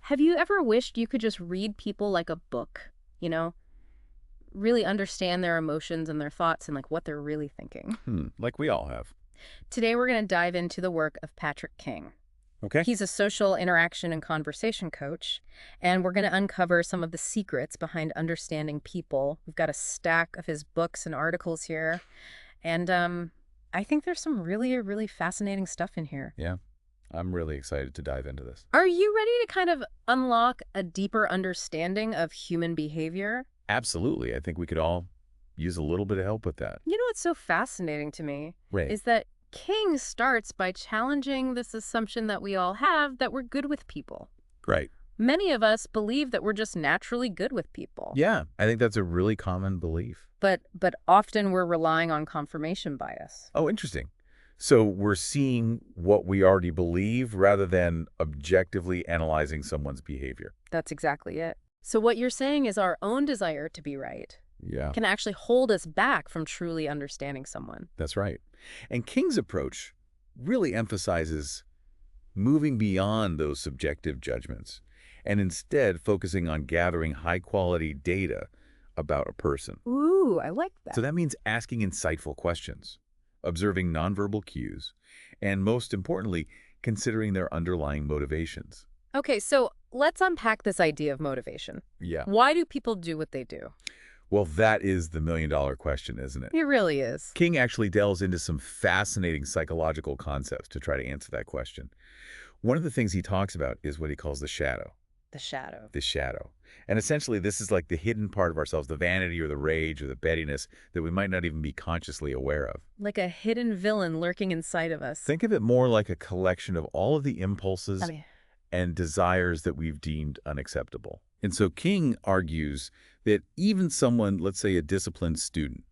Have you ever wished you could just read people like a book? You know, really understand their emotions and their thoughts and like what they're really thinking. Like we all have. Today we're going to dive into the work of Patrick King. Okay. He's a social interaction and conversation coach, and we're going to uncover some of the secrets behind understanding people. We've got a stack of his books and articles here, and I think there's some really fascinating stuff in here. Yeah. I'm really excited to dive into this. Are you ready to kind of unlock a deeper understanding of human behavior? Absolutely. I think we could all use a little bit of help with that. You know what's so fascinating to me Right. is that King starts by challenging this assumption that we all have that we're good with people. Right. Many of us believe that we're just naturally good with people. Yeah. I think that's a really common belief. But often we're relying on confirmation bias. Oh, interesting. So we're seeing what we already believe rather than objectively analyzing someone's behavior. That's exactly it. So what you're saying is our own desire to be right Yeah, can actually hold us back from truly understanding someone. that's right. And King's approach really emphasizes moving beyond those subjective judgments and instead focusing on gathering high-quality data about a person. Ooh, I like that. So that means asking insightful questions, observing nonverbal cues, and most importantly, considering their underlying motivations. Okay, so let's unpack this idea of motivation. Yeah. Why do people do what they do? Well, that is the million-dollar question, isn't it? It really is. King actually delves into some fascinating psychological concepts to try to answer that question. One of the things he talks about is what he calls the shadow. The shadow. The shadow. And essentially, this is like the hidden part of ourselves, the vanity or the rage or the pettiness that we might not even be consciously aware of. Like a hidden villain lurking inside of us. Think of it more like a collection of all of the impulses I mean, and desires that we've deemed unacceptable. And so King argues that even someone, let's say a disciplined student,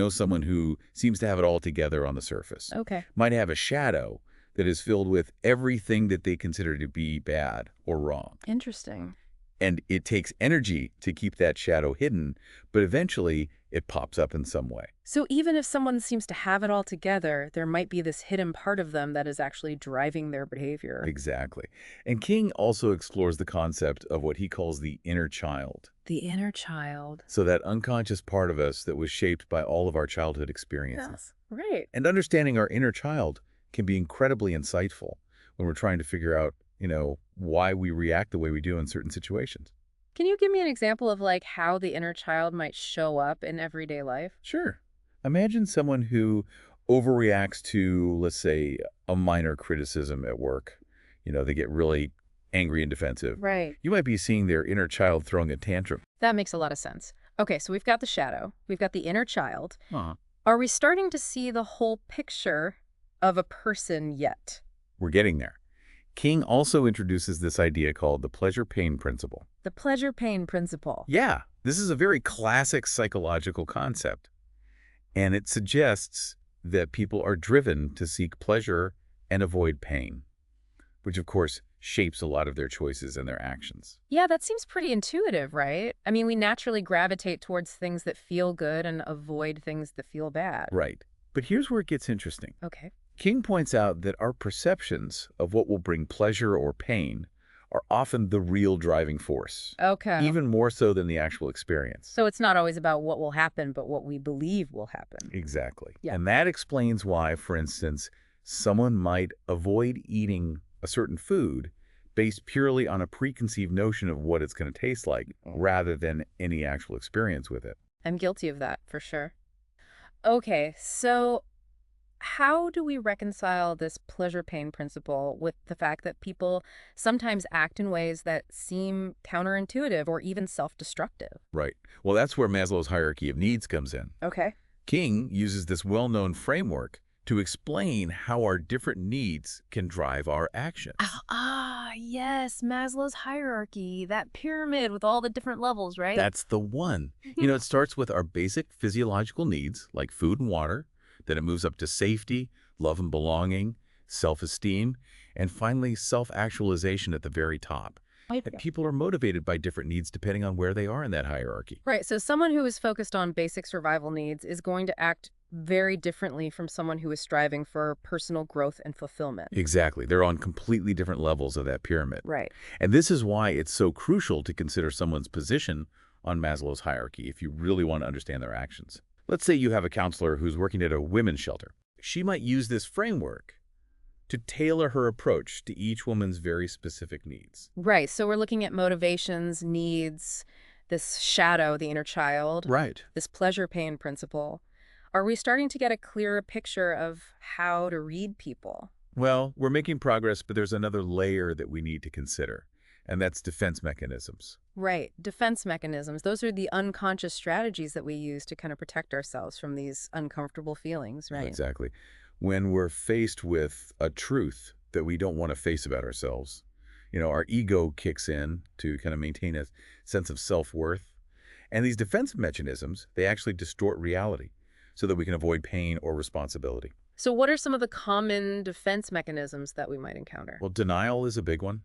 someone who seems to have it all together on the surface, okay. might have a shadow that is filled with everything that they consider to be bad or wrong. Interesting. And it takes energy to keep that shadow hidden, but eventually it pops up in some way. So even if someone seems to have it all together, there might be this hidden part of them that is actually driving their behavior. Exactly. And King also explores the concept of what he calls the inner child. The inner child. So that unconscious part of us that was shaped by all of our childhood experiences. Right. And understanding our inner child can be incredibly insightful when we're trying to figure out, why we react the way we do in certain situations. Can you give me an example of like how the inner child might show up in everyday life? Sure. Imagine someone who overreacts to, let's say, a minor criticism at work. They get really angry and defensive. Right. You might be seeing their inner child throwing a tantrum. That makes a lot of sense. Okay, so we've got the shadow. We've got the inner child. Uh-huh. Are we starting to see the whole picture of a person yet? We're getting there. King also introduces this idea called the pleasure-pain principle. The pleasure-pain principle. Yeah, this is a very classic psychological concept. And it suggests that people are driven to seek pleasure and avoid pain, which of course shapes a lot of their choices and their actions. Yeah, that seems pretty intuitive, right? I mean, we naturally gravitate towards things that feel good and avoid things that feel bad. Right. But here's where it gets interesting. Okay. King points out that our perceptions of what will bring pleasure or pain are often the real driving force, Okay. even more so than the actual experience. So it's not always about what will happen, but what we believe will happen. Exactly. Yeah. And that explains why, for instance, someone might avoid eating a certain food based purely on a preconceived notion of what it's going to taste like, rather than any actual experience with it. I'm guilty of that, for sure. Okay, so how do we reconcile this pleasure-pain principle with the fact that people sometimes act in ways that seem counterintuitive or even self-destructive? Right. Well, that's where Maslow's hierarchy of needs comes in. Okay. King uses this well-known framework to explain how our different needs can drive our actions. Yes, Maslow's hierarchy, that pyramid with all the different levels, right? That's the one. It starts with our basic physiological needs, like food and water. Then it moves up to safety, love and belonging, self-esteem, and finally self-actualization at the very top. And people are motivated by different needs depending on where they are in that hierarchy. Right, so someone who is focused on basic survival needs is going to act very differently from someone who is striving for personal growth and fulfillment. Exactly. They're on completely different levels of that pyramid. Right. And this is why it's so crucial to consider someone's position on Maslow's hierarchy if you really want to understand their actions. Let's say you have a counselor who's working at a women's shelter. She might use this framework to tailor her approach to each woman's very specific needs. Right. So we're looking at motivations, needs, this shadow, the inner child, Right. this pleasure pain principle. Are we starting to get a clearer picture of how to read people? Well, we're making progress, but there's another layer that we need to consider, and that's defense mechanisms. Right. Defense mechanisms. Those are the unconscious strategies that we use to kind of protect ourselves from these uncomfortable feelings, right? Exactly. When we're faced with a truth that we don't want to face about ourselves, our ego kicks in to kind of maintain a sense of self-worth. And these defense mechanisms, they actually distort reality so that we can avoid pain or responsibility. So what are some of the common defense mechanisms that we might encounter? Well, denial is a big one.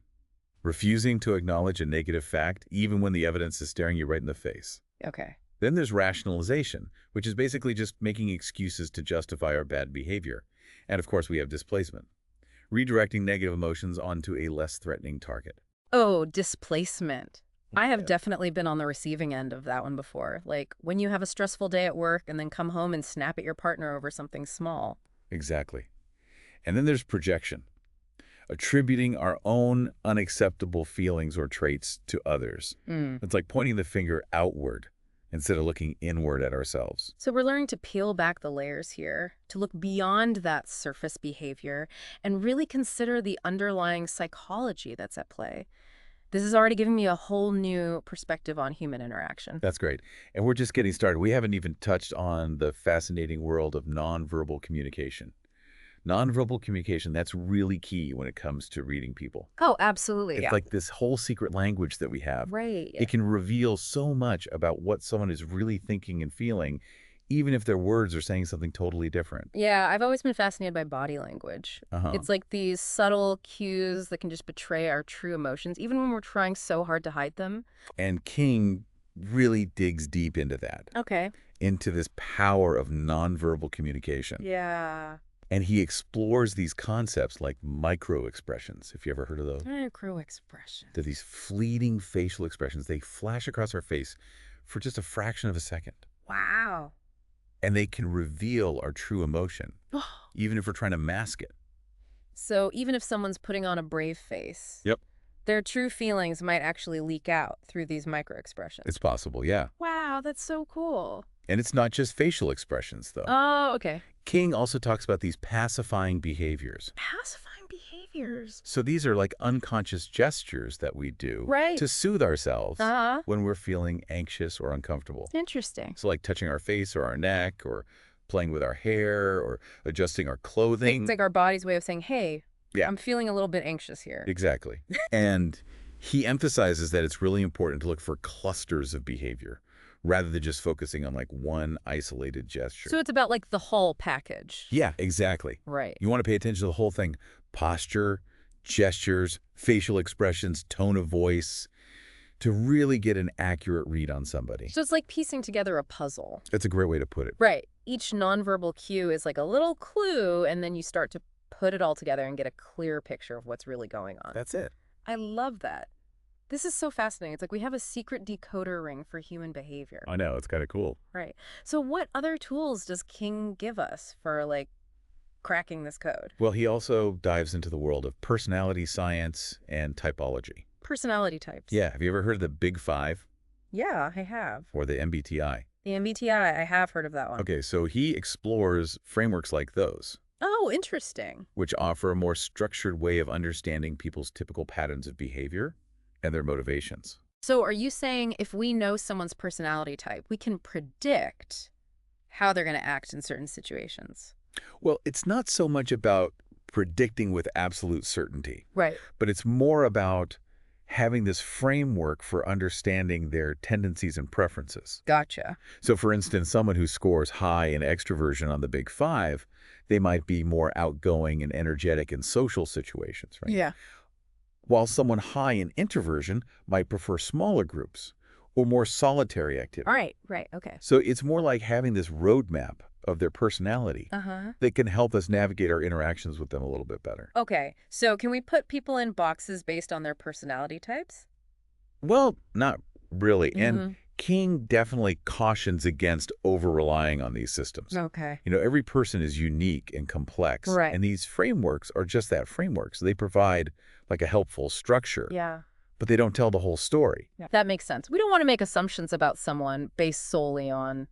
Refusing to acknowledge a negative fact, even when the evidence is staring you right in the face. Okay. Then there's rationalization, which is basically just making excuses to justify our bad behavior. And of course, we have displacement, redirecting negative emotions onto a less threatening target. Oh, displacement. I have Yeah. definitely been on the receiving end of that one before. Like when you have a stressful day at work and then come home and snap at your partner over something small. Exactly. And then there's projection, attributing our own unacceptable feelings or traits to others. Mm. It's like pointing the finger outward instead of looking inward at ourselves. So we're learning to peel back the layers here, to look beyond that surface behavior and really consider the underlying psychology that's at play. This is already giving me a whole new perspective on human interaction. That's great. And we're just getting started. We haven't even touched on the fascinating world of nonverbal communication. Nonverbal communication, that's really key when it comes to reading people. Oh, absolutely. It's Yeah. like this whole secret language that we have. Right. It can reveal so much about what someone is really thinking and feeling, even if their words are saying something totally different. Yeah, I've always been fascinated by body language. Uh-huh. It's like these subtle cues that can just betray our true emotions, even when we're trying so hard to hide them. And King really digs deep into that, Okay. into this power of nonverbal communication. Yeah. And he explores these concepts like micro-expressions. If you ever heard of those? Micro expression. They're these fleeting facial expressions. They flash across our face for just a fraction of a second. Wow. And they can reveal our true emotion, So even if we're trying to mask it. even if someone's putting on a brave face, Yep. their true feelings might actually leak out through these micro expressions. It's possible, yeah. Wow, that's so cool. And it's not just facial expressions, though. Oh, okay. King also talks about these pacifying behaviors. Pacifying behaviors. So these are like unconscious gestures that we do Right. to soothe ourselves Uh-huh. when we're feeling anxious or uncomfortable. Interesting. So like touching our face or our neck or playing with our hair or adjusting our clothing. It's like our body's way of saying, hey, Yeah. I'm feeling a little bit anxious here. Exactly. And he emphasizes that it's really important to look for clusters of behavior rather than just focusing on like one isolated gesture. So it's about like the whole package. Yeah, exactly. Right. You want to pay attention to the whole thing. Posture, gestures, facial expressions, tone of voice, to really get an accurate read on somebody. So it's like piecing together a puzzle. That's a great way to put it. Right. Each nonverbal cue is like a little clue, and then you start to put it all together and get a clear picture of what's really going on. That's it. I love that. This is so fascinating. It's like we have a secret decoder ring for human behavior. I know. It's kind of cool. Right. So what other tools does King give us for like cracking this code? Well, he also dives into the world of personality science and typology. Personality types. Yeah. Have you ever heard of the Big Five Yeah, I have. or the MBTI? The MBTI, I have heard of that one. Okay, so he explores frameworks like those, Oh, interesting. which offer a more structured way of understanding people's typical patterns of behavior and their motivations. So are you saying if we know someone's personality type, we can predict how they're going to act in certain situations? Well, it's not so much about predicting with absolute certainty, Right. but it's more about having this framework for understanding their tendencies and preferences. Gotcha. So for instance, someone who scores high in extroversion on the Big Five, they might be more outgoing and energetic in social situations, right? Yeah. While someone high in introversion might prefer smaller groups or more solitary All activity. right, right, okay. So it's more like having this roadmap of their personality Uh-huh. that can help us navigate our interactions with them a little bit better. Okay, so can we put people in boxes based on their personality types? Well, not really. And Mm-hmm. King definitely cautions against over-relying on these systems. Okay. Every person is unique and complex, Right. and these frameworks are just that, frameworks. They provide like a helpful structure, Yeah. but they don't tell the whole story. Yeah. That makes sense. We don't want to make assumptions about someone based solely on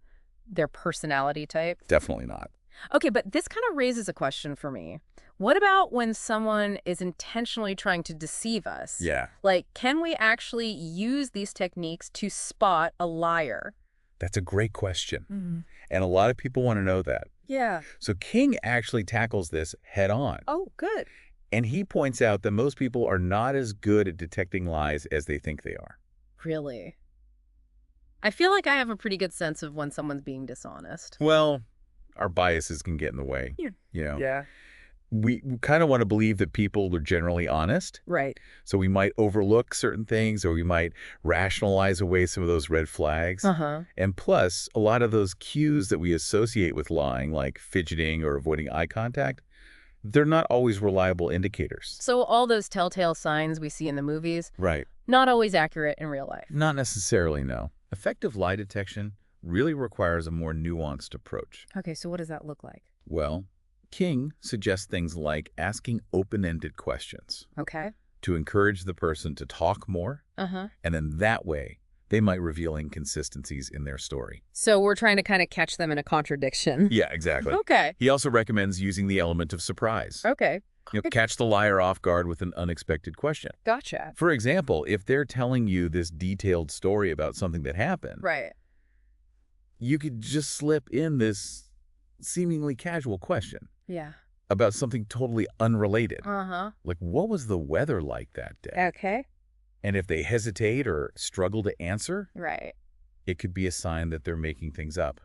their personality type. Definitely not. Okay, but this kind of raises a question for me. What about when someone is intentionally trying to deceive us? Yeah, Like, can we actually use these techniques to spot a liar? that's a great question. Hmm. And a lot of people want to know that. Yeah. So King actually tackles this head on. Oh, good. And he points out that most people are not as good at detecting lies as they think they are. Really? I feel like I have a pretty good sense of when someone's being dishonest. Well, our biases can get in the way. Yeah. You know, Yeah. we kind of want to believe that people are generally honest. Right. So we might overlook certain things, or we might rationalize away some of those red flags. Uh-huh. And plus, a lot of those cues that we associate with lying, like fidgeting or avoiding eye contact, they're not always reliable indicators. So all those telltale signs we see in the movies, Right. not always accurate in real life. Not necessarily, no. Effective lie detection really requires a more nuanced approach. Okay, so what does that look like? Well, King suggests things like asking open-ended questions Okay. to encourage the person to talk more, Uh-huh. and then that way, they might reveal inconsistencies in their story. So we're trying to kind of catch them in a contradiction. Yeah, exactly. Okay. He also recommends using the element of surprise. Okay. Catch the liar off guard with an unexpected question. Gotcha. For example, if they're telling you this detailed story about something that happened, Right. you could just slip in this seemingly casual question Yeah. about something totally unrelated. Uh-huh. Like, what was the weather like that day? Okay. And if they hesitate or struggle to answer, Right. it could be a sign that they're making things up.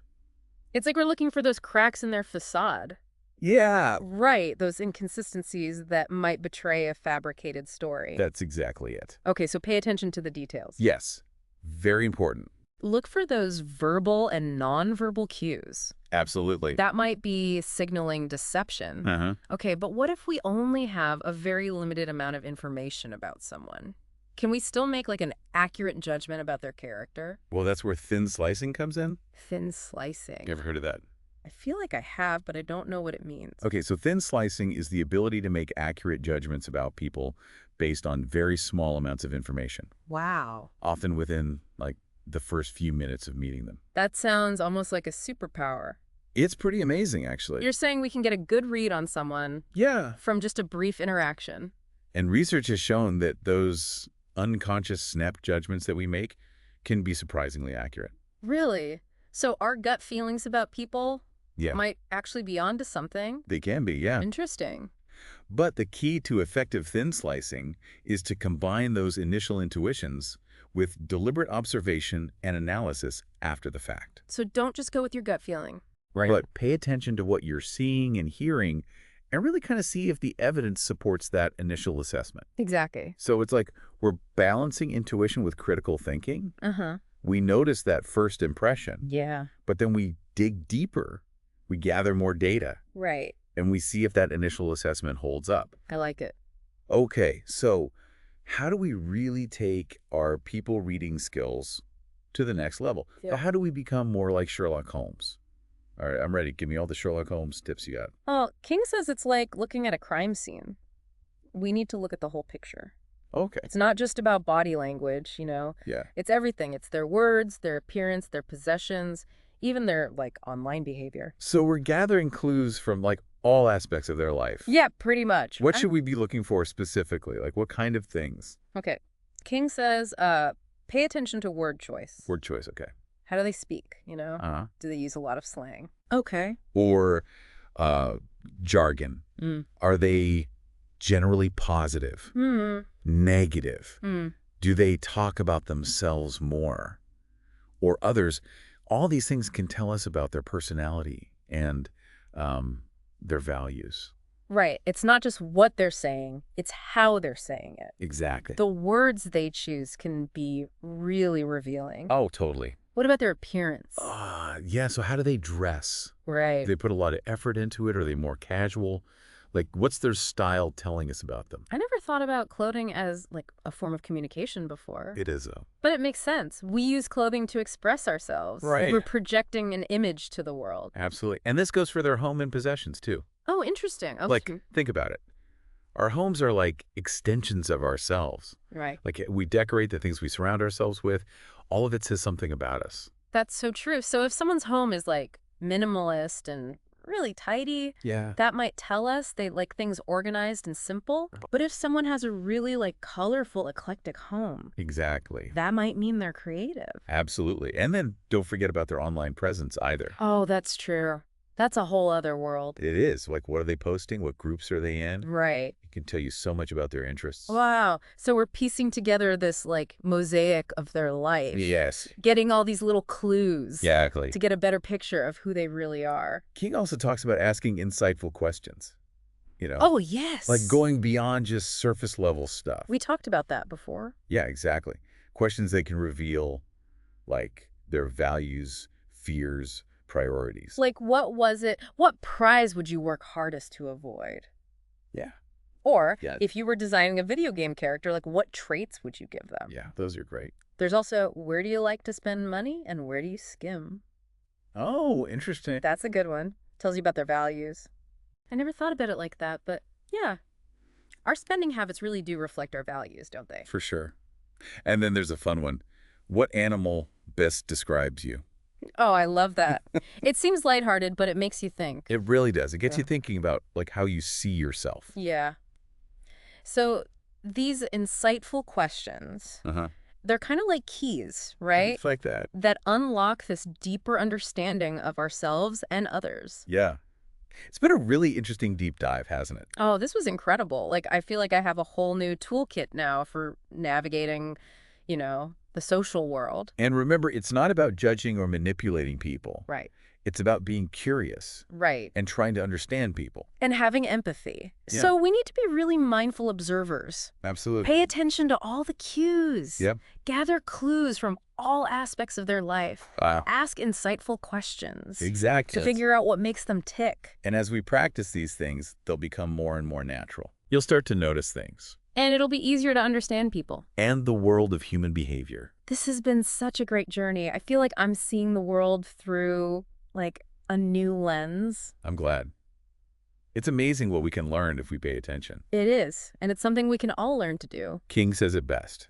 It's like we're looking for those cracks in their facade. Yeah, Right. Those inconsistencies that might betray a fabricated story. that's exactly it. Okay, so pay attention to the details. Yes, very important. Look for those verbal and nonverbal cues. Absolutely. That might be signaling deception. Uh-huh. Okay, but what if we only have a very limited amount of information about someone? Can we still make like an accurate judgment about their character? Well, that's where thin slicing comes in. Thin slicing. You ever heard of that? I feel like I have, but I don't know what it means. Okay, so thin slicing is the ability to make accurate judgments about people based on very small amounts of information, Wow. often within, like, the first few minutes of meeting them. That sounds almost like a superpower. It's pretty amazing, actually. You're saying we can get a good read on someone Yeah. from just a brief interaction. And research has shown that those unconscious snap judgments that we make can be surprisingly accurate. Really? So our gut feelings about people Yeah, might actually be onto something? they can be, yeah. Interesting. But the key to effective thin slicing is to combine those initial intuitions with deliberate observation and analysis after the fact. So don't just go with your gut feeling. But pay attention to what you're seeing and hearing and really kind of see if the evidence supports that initial assessment. Exactly. So it's like we're balancing intuition with critical thinking. Uh-huh. We notice that first impression, Yeah. but then we dig deeper. We gather more data, Right. and we see if that initial assessment holds up. I like it. Okay, so how do we really take our people reading skills to the next level? Yeah. How do we become more like Sherlock Holmes? All right, I'm ready. Give me all the Sherlock Holmes tips you got. Oh, King says it's like looking at a crime scene. We need to look at the whole picture. Okay. It's not just about body language, Yeah. It's everything. It's their words, their appearance, their possessions, even their, like, online behavior. So we're gathering clues from like all aspects of their life. Yeah, pretty much. What should we be looking for specifically? Like what kind of things? Okay. King says, pay attention to word choice. Word choice, okay. How do they speak, Uh-huh. Do they use a lot of slang? Okay. Or jargon. Mm. Are they generally positive, Hmm. negative? Mm. Do they talk about themselves more or others? All these things can tell us about their personality and their values. Right. It's not just what they're saying, it's how they're saying it. Exactly. The words they choose can be really revealing. Oh, totally. What about their appearance? Yeah, so how do they dress? Do Right. they put a lot of effort into it? Are they more casual? Like, what's their style telling us about them? I never thought about clothing as like a form of communication before. It is, though. But it makes sense. We use clothing to express ourselves. Right. We're projecting an image to the world. Absolutely. And this goes for their home and possessions, too. Oh, interesting. Like, Okay. think about it. Our homes are like extensions of ourselves. Right. Like, we decorate the things we surround ourselves with. All of it says something about us. That's so true. So if someone's home is like minimalist and really tidy, Yeah. that might tell us they like things organized and simple. But if someone has a really like colorful, eclectic home, Exactly. that might mean they're creative. Absolutely. And then don't forget about their online presence either. Oh, that's true. That's a whole other world. It is. Like, what are they posting? What groups are they in? Right. It can tell you so much about their interests. Wow. So we're piecing together this like mosaic of their life. Yes. Getting all these little clues Exactly. to get a better picture of who they really are. King also talks about asking insightful questions, Oh, yes. like going beyond just surface level stuff. We talked about that before. Yeah, exactly. Questions that can reveal, like, their values, fears, priorities. Like, what was it? What prize would you work hardest to avoid? Yeah. Or Yeah. if you were designing a video game character, like what traits would you give them? Yeah, those are great. There's also where do you like to spend money and where do you skim? Oh, interesting. That's a good one. Tells you about their values. I never thought about it like that, but yeah. Our spending habits really do reflect our values, don't they? For sure. And then there's a fun one. What animal best describes you? Oh, I love that. It seems lighthearted, but it makes you think. It really does. It gets Yeah. you thinking about, like, how you see yourself. Yeah. So these insightful questions, Uh-huh. they're kind of like keys, right? It's like that. That unlock this deeper understanding of ourselves and others. Yeah. It's been a really interesting deep dive, hasn't it? Oh, this was incredible. Like, I feel like I have a whole new toolkit now for navigating, the social world. And remember, it's not about judging or manipulating people. Right. It's about being curious Right. and trying to understand people. And having empathy. Yeah. So we need to be really mindful observers. Absolutely. Pay attention to all the cues. Yep. Gather clues from all aspects of their life. Wow. Ask insightful questions. Exactly. To figure out what makes them tick. And as we practice these things, they'll become more and more natural. You'll start to notice things. And it'll be easier to understand people. And the world of human behavior. This has been such a great journey. I feel like I'm seeing the world through, like, a new lens. I'm glad. It's amazing what we can learn if we pay attention. It is. And it's something we can all learn to do. King says it best.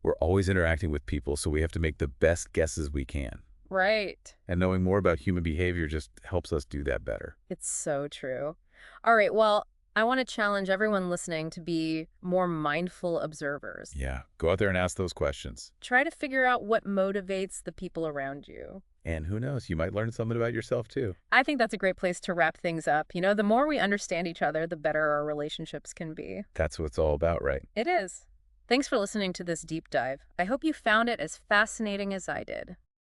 We're always interacting with people, so we have to make the best guesses we can. Right. And knowing more about human behavior just helps us do that better. It's so true. All right, well, I want to challenge everyone listening to be more mindful observers. Yeah. Go out there and ask those questions. Try to figure out what motivates the people around you. And who knows, you might learn something about yourself too. I think that's a great place to wrap things up. The more we understand each other, the better our relationships can be. That's what it's all about, right? It is. Thanks for listening to this deep dive. I hope you found it as fascinating as I did.